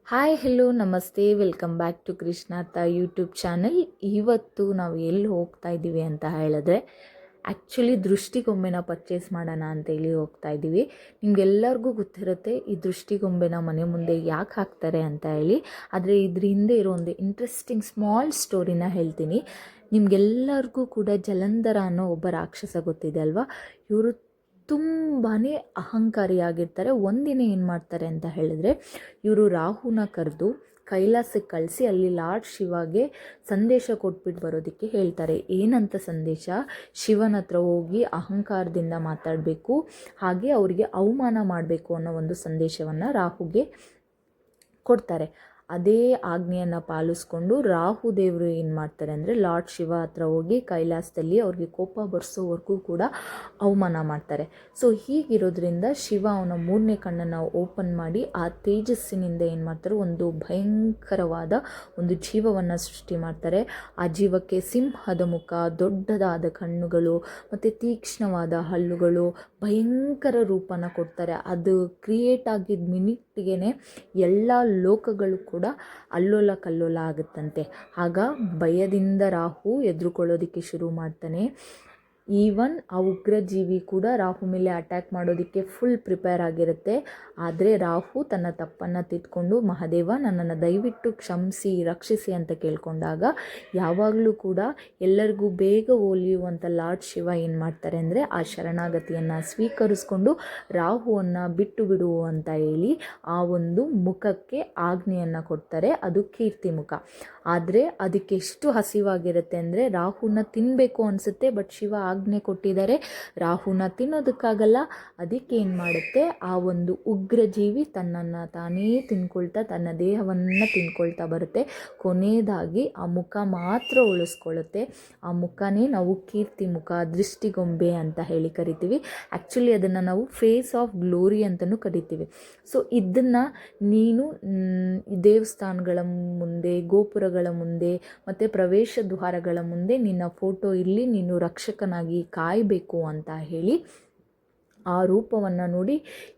Hi hello ನಮಸ್ತೆ welcome back to Krishnartha YouTube channel. ಇವತ್ತು ನಾವು ಎಲ್ಲಿ ಹೋಗ್ತಾ ಇದ್ದೀವಿ ಅಂತ ಹೇಳಿದ್ರೆ ಆ್ಯಕ್ಚುಲಿ ದೃಷ್ಟಿಗೊಂಬೆನ ಪರ್ಚೇಸ್ ಮಾಡೋಣ ಅಂತೇಳಿ ಹೋಗ್ತಾ ಇದ್ದೀವಿ. ನಿಮಗೆಲ್ಲರಿಗೂ ಗೊತ್ತಿರುತ್ತೆ ಈ ದೃಷ್ಟಿಗೊಂಬೆನ ಮನೆ ಮುಂದೆ ಯಾಕೆ ಹಾಕ್ತಾರೆ ಅಂತ ಹೇಳಿ. ಆದರೆ ಇದ್ರ ಹಿಂದೆ ಇರೋ ಒಂದು ಇಂಟ್ರೆಸ್ಟಿಂಗ್ ಸ್ಮಾಲ್ ಸ್ಟೋರಿನ ಹೇಳ್ತೀನಿ. ನಿಮಗೆಲ್ಲರಿಗೂ ಕೂಡ ಜಲಂಧರ ಅನ್ನೋ ಒಬ್ಬ ರಾಕ್ಷಸ ಗೊತ್ತಿದೆ ಅಲ್ವಾ. ಇವರು ತುಂಬಾ ಅಹಂಕಾರಿಯಾಗಿರ್ತಾರೆ. ಒಂದಿನ ಏನು ಮಾಡ್ತಾರೆ ಅಂತ ಹೇಳಿದ್ರೆ, ಇವರು ರಾಹುನ ಕರೆದು ಕೈಲಾಸಕ್ಕೆ ಕಳಿಸಿ ಅಲ್ಲಿ ಲಾರ್ಡ್ ಶಿವಗೆ ಸಂದೇಶ ಕೊಟ್ಬಿಟ್ಟು ಬರೋದಕ್ಕೆ ಹೇಳ್ತಾರೆ. ಏನಂತ ಸಂದೇಶ? ಶಿವನ ಹತ್ರ ಹೋಗಿ ಅಹಂಕಾರದಿಂದ ಮಾತಾಡಬೇಕು, ಹಾಗೆ ಅವರಿಗೆ ಅವಮಾನ ಮಾಡಬೇಕು ಅನ್ನೋ ಒಂದು ಸಂದೇಶವನ್ನು ರಾಹುಗೆ ಕೊಡ್ತಾರೆ. ಅದೇ ಆಜ್ಞೆಯನ್ನು ಪಾಲಿಸ್ಕೊಂಡು ರಾಹು ದೇವರು ಏನು ಮಾಡ್ತಾರೆ ಅಂದರೆ, ಲಾರ್ಡ್ ಶಿವ ಹತ್ರ ಹೋಗಿ ಕೈಲಾಸದಲ್ಲಿ ಅವ್ರಿಗೆ ಕೋಪ ಬರ್ಸೋವರೆಗೂ ಕೂಡ ಅವಮಾನ ಮಾಡ್ತಾರೆ. ಸೊ ಹೀಗಿರೋದ್ರಿಂದ ಶಿವ ಅವನ ಮೂರನೇ ಕಣ್ಣನ್ನು ಓಪನ್ ಮಾಡಿ ಆ ತೇಜಸ್ಸಿನಿಂದ ಏನು ಮಾಡ್ತಾರೆ, ಒಂದು ಭಯಂಕರವಾದ ಒಂದು ಜೀವವನ್ನು ಸೃಷ್ಟಿ ಮಾಡ್ತಾರೆ. ಆ ಜೀವಕ್ಕೆ ಸಿಂಹದ ಮುಖ, ದೊಡ್ಡದಾದ ಕಣ್ಣುಗಳು ಮತ್ತು ತೀಕ್ಷ್ಣವಾದ ಹಲ್ಲುಗಳು, ಭಯಂಕರ ರೂಪನ ಕೊಡ್ತಾರೆ. ಅದು ಕ್ರಿಯೇಟ್ ಆಗಿದ್ದ ಮಿನಿಟ್ಗೆ ಎಲ್ಲ ಲೋಕಗಳು ಕೂಡ ಅಲ್ಲೋಲ ಕಲ್ಲೋಲ ಆಗುತ್ತಂತೆ. ಆಗ ಭಯದಿಂದ ರಾಹು ಎದುರುಕೊಳ್ಳೋದಕ್ಕೆ ಶುರು ಮಾಡ್ತಾನೆ. ಈವನ್ ಆ ಉಗ್ರಜೀವಿ ಕೂಡ ರಾಹು ಮೇಲೆ ಅಟ್ಯಾಕ್ ಮಾಡೋದಕ್ಕೆ ಫುಲ್ ಪ್ರಿಪೇರ್ ಆಗಿರುತ್ತೆ. ಆದರೆ ರಾಹು ತನ್ನ ತಪ್ಪನ್ನು ತಿದ್ಕೊಂಡು, ಮಹಾದೇವ ನನ್ನನ್ನು ದಯವಿಟ್ಟು ಕ್ಷಮಿಸಿ ರಕ್ಷಿಸಿ ಅಂತ ಕೇಳ್ಕೊಂಡಾಗ ಯಾವಾಗಲೂ ಕೂಡ ಎಲ್ಲರಿಗೂ ಬೇಗ ಒಲಿಯುವಂಥ ಲಾರ್ಡ್ ಶಿವ ಏನು ಮಾಡ್ತಾರೆ ಅಂದರೆ, ಆ ಶರಣಾಗತಿಯನ್ನು ಸ್ವೀಕರಿಸ್ಕೊಂಡು ರಾಹುವನ್ನು ಬಿಟ್ಟು ಬಿಡು ಅಂತ ಹೇಳಿ ಆ ಒಂದು ಮುಖಕ್ಕೆ ಆಜ್ಞೆಯನ್ನು ಕೊಡ್ತಾರೆ. ಅದು ಕೀರ್ತಿ ಮುಖ. ಆದರೆ ಅದಕ್ಕೆ ಎಷ್ಟು ಹಸಿವಾಗಿರುತ್ತೆ ಅಂದರೆ, ರಾಹುನ ತಿನ್ನಬೇಕು ಅನಿಸುತ್ತೆ, ಬಟ್ ಶಿವ ಆಜ್ಞೆ ಕೊಟ್ಟಿದ್ದಾರೆ, ರಾಹುನ ತಿನ್ನೋದಕ್ಕಾಗಲ್ಲ. ಅದಕ್ಕೆ ಏನು ಮಾಡುತ್ತೆ, ಆ ಒಂದು ಉಗ್ರಜೀವಿ ತನ್ನನ್ನು ತಾನೇ ತಿನ್ಕೊಳ್ತಾ, ತನ್ನ ದೇಹವನ್ನು ತಿನ್ಕೊಳ್ತಾ ಬರುತ್ತೆ. ಕೊನೆಯದಾಗಿ ಆ ಮುಖ ಮಾತ್ರ ಉಳಿಸ್ಕೊಳ್ಳುತ್ತೆ. ಆ ಮುಖನೇ ನಾವು ಕೀರ್ತಿ ಮುಖ, ದೃಷ್ಟಿಗೊಂಬೆ ಅಂತ ಹೇಳಿ ಕರಿತೀವಿ. ಆ್ಯಕ್ಚುಲಿ ಅದನ್ನು ನಾವು ಫೇಸ್ ಆಫ್ ಗ್ಲೋರಿ ಅಂತಲೂ ಕರಿತೀವಿ. ಸೊ ಇದನ್ನು ನೀನು ದೇವಸ್ಥಾನಗಳ ಮುಂದೆ, ಗೋಪುರಗಳ ಮುಂದೆ ಮತ್ತು ಪ್ರವೇಶ ದ್ವಾರಗಳ ಮುಂದೆ ನಿನ್ನ ಫೋಟೋ ಇರಲಿ, ನೀನು ರಕ್ಷಕನಾಗಿ ಕಾಯಬೇಕು ಅಂತ ಹೇಳಿ ಆ ರೂಪವನ್ನು ನೋಡಿ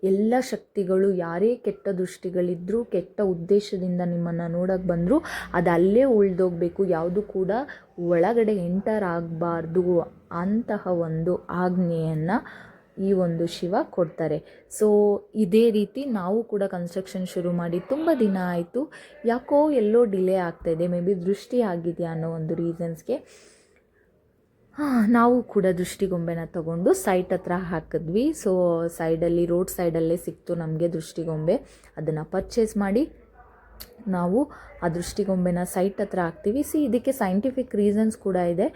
ಎಲ್ಲ ಶಕ್ತಿಗಳು, ಯಾರೇ ಕೆಟ್ಟ ದೃಷ್ಟಿಗಳಿದ್ದರೂ, ಕೆಟ್ಟ ಉದ್ದೇಶದಿಂದ ನಿಮ್ಮನ್ನು ನೋಡೋಕ್ಕೆ ಬಂದರೂ ಅದು ಅಲ್ಲೇ ಉಳಿದೋಗಬೇಕು, ಯಾವುದು ಕೂಡ ಒಳಗಡೆ ಎಂಟರ್ ಆಗಬಾರ್ದು ಅಂತಹ ಒಂದು ಆಜ್ಞೆಯನ್ನು ಈ ಒಂದು ಶಿವ ಕೊಡ್ತಾರೆ. ಸೊ ಇದೇ ರೀತಿ ನಾವು ಕೂಡ ಕನ್ಸ್ಟ್ರಕ್ಷನ್ ಶುರು ಮಾಡಿ ತುಂಬ ದಿನ ಆಯಿತು. ಯಾಕೋ ಎಲ್ಲೋ ಡಿಲೇ ಆಗ್ತಾಯಿದೆ. ಮೇ ಬಿ ದೃಷ್ಟಿ ಆಗಿದೆಯಾ ಅನ್ನೋ ಒಂದು ರೀಸನ್ಸ್ಗೆ ನಾವು ಕೂಡ ದೃಷ್ಟಿಗೊಂಬೆನ ತಗೊಂಡು ಸೈಟ್ ಹತ್ರ ಹಾಕಿದ್ವಿ. ಸೊ ಸೈಡಲ್ಲಿ, ರೋಡ್ ಸೈಡಲ್ಲೇ ಸಿಕ್ತು ನಮಗೆ ದೃಷ್ಟಿಗೊಂಬೆ. ಅದನ್ನು ಪರ್ಚೇಸ್ ಮಾಡಿ ನಾವು ಆ ದೃಷ್ಟಿಗೊಂಬೆನ ಸೈಟ್ ಹತ್ರ ಹಾಕ್ತೀವಿ. ಇದಕ್ಕೆ ಸೈಂಟಿಫಿಕ್ ರೀಸನ್ಸ್ ಕೂಡ ಇದೆ.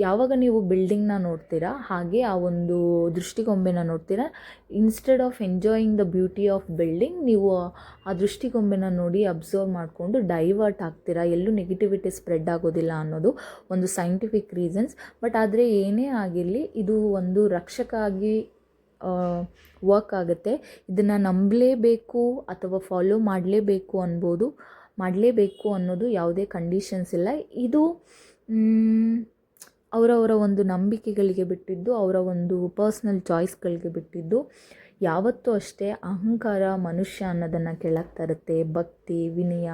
ಯಾವಾಗ ನೀವು ಬಿಲ್ಡಿಂಗ್ನ ನೋಡ್ತೀರಾ, ಹಾಗೆ ಆ ಒಂದು ದೃಷ್ಟಿಗೊಂಬೆನ ನೋಡ್ತೀರಾ, instead of enjoying the beauty of building, ನೀವು ಆ ದೃಷ್ಟಿಗೊಂಬೆನ ನೋಡಿ ಅಬ್ಸರ್ವ್ ಮಾಡಿಕೊಂಡು ಡೈವರ್ಟ್ ಆಗ್ತೀರಾ, ಎಲ್ಲೂ ನೆಗೆಟಿವಿಟಿ ಸ್ಪ್ರೆಡ್ ಆಗೋದಿಲ್ಲ ಅನ್ನೋದು ಒಂದು ಸೈಂಟಿಫಿಕ್ ರೀಸನ್ಸ್. ಬಟ್ ಆದರೆ ಏನೇ ಆಗಿರಲಿ, ಇದು ಒಂದು ರಕ್ಷಕ ಆಗಿ ವರ್ಕ್ ಆಗುತ್ತೆ. ಇದನ್ನು ನಂಬಲೇಬೇಕು ಅಥವಾ ಫಾಲೋ ಮಾಡಲೇಬೇಕು ಅನ್ನೋದು ಯಾವುದೇ ಕಂಡೀಷನ್ಸ್ ಇಲ್ಲ. ಇದು ಅವರವರ ಒಂದು ನಂಬಿಕೆಗಳಿಗೆ ಬಿಟ್ಟಿದ್ದು, ಅವರ ಒಂದು ಪರ್ಸ್ನಲ್ ಚಾಯ್ಸ್ಗಳಿಗೆ ಬಿಟ್ಟಿದ್ದು. ಯಾವತ್ತೂ ಅಷ್ಟೇ ಅಹಂಕಾರ ಮನುಷ್ಯ ಅನ್ನೋದನ್ನು ಕೆಳಗೆ ತರುತ್ತೆ. ಭಕ್ತಿ, ವಿನಯ,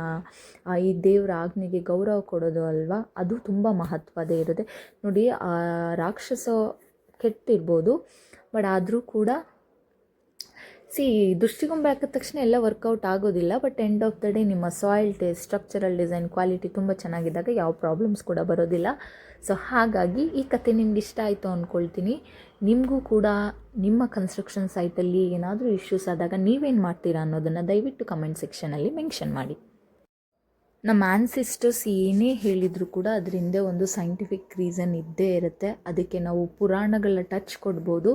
ಈ ದೇವರ ಆಜ್ಞೆಗೆ ಗೌರವ ಕೊಡೋದು ಅಲ್ವಾ, ಅದು ತುಂಬ ಮಹತ್ವದೇ ಇರುತ್ತೆ. ನೋಡಿ, ಆ ರಾಕ್ಷಸ ಕೆಟ್ಟಿರ್ಬೋದು, ಬಟ್ ಆದರೂ ಕೂಡ ದೃಷ್ಟಿಗೊಂಬೆ ಹಾಕಿದ ತಕ್ಷಣ ಎಲ್ಲ ವರ್ಕೌಟ್ ಆಗೋದಿಲ್ಲ. But end of the day ನಿಮ್ಮ soil test, structural design, quality ತುಂಬ ಚೆನ್ನಾಗಿದ್ದಾಗ ಯಾವ ಪ್ರಾಬ್ಲಮ್ಸ್ ಕೂಡ ಬರೋದಿಲ್ಲ. ಸೊ ಹಾಗಾಗಿ ಈ ಕತೆ ನಿಮ್ಗೆ ಇಷ್ಟ ಆಯಿತು ಅಂದ್ಕೊಳ್ತೀನಿ. ನಿಮಗೂ ಕೂಡ ನಿಮ್ಮ ಕನ್ಸ್ಟ್ರಕ್ಷನ್ ಸೈಟಲ್ಲಿ ಏನಾದರೂ ಇಶ್ಯೂಸ್ ಆದಾಗ ನೀವೇನು ಮಾಡ್ತೀರಾ ಅನ್ನೋದನ್ನು ದಯವಿಟ್ಟು ಕಮೆಂಟ್ ಸೆಕ್ಷನಲ್ಲಿ ಮೆನ್ಷನ್ ಮಾಡಿ. ನಮ್ಮ ಆ್ಯನ್ಸಿಸ್ಟರ್ಸ್ ಏನೇ ಹೇಳಿದರೂ ಕೂಡ ಅದರಿಂದ ಒಂದು ಸೈಂಟಿಫಿಕ್ ರೀಸನ್ ಇದ್ದೇ ಇರುತ್ತೆ. ಅದಕ್ಕೆ ನಾವು ಪುರಾಣಗಳ ಟಚ್ ಕೊಡ್ಬೋದು,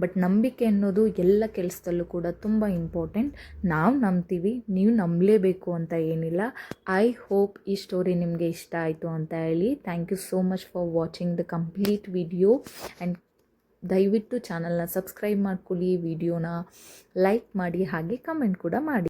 ಬಟ್ ನಂಬಿಕೆ ಅನ್ನೋದು ಎಲ್ಲ ಕೆಲಸದಲ್ಲೂ ಕೂಡ ತುಂಬ ಇಂಪಾರ್ಟೆಂಟ್. ನಾವು ನಂಬ್ತೀವಿ, ನೀವು ನಂಬಲೇಬೇಕು ಅಂತ ಏನಿಲ್ಲ. ಐ ಹೋಪ್ ಈ ಸ್ಟೋರಿ ನಿಮಗೆ ಇಷ್ಟ ಆಯಿತು ಅಂತ ಹೇಳಿ. Thank you so much for watching the complete video. And ದಯವಿಟ್ಟು ಚಾನಲ್ನ ಸಬ್ಸ್ಕ್ರೈಬ್ ಮಾಡ್ಕೊಳ್ಳಿ, ವಿಡಿಯೋನ ಲೈಕ್ ಮಾಡಿ, ಹಾಗೆ ಕಮೆಂಟ್ ಕೂಡ ಮಾಡಿ.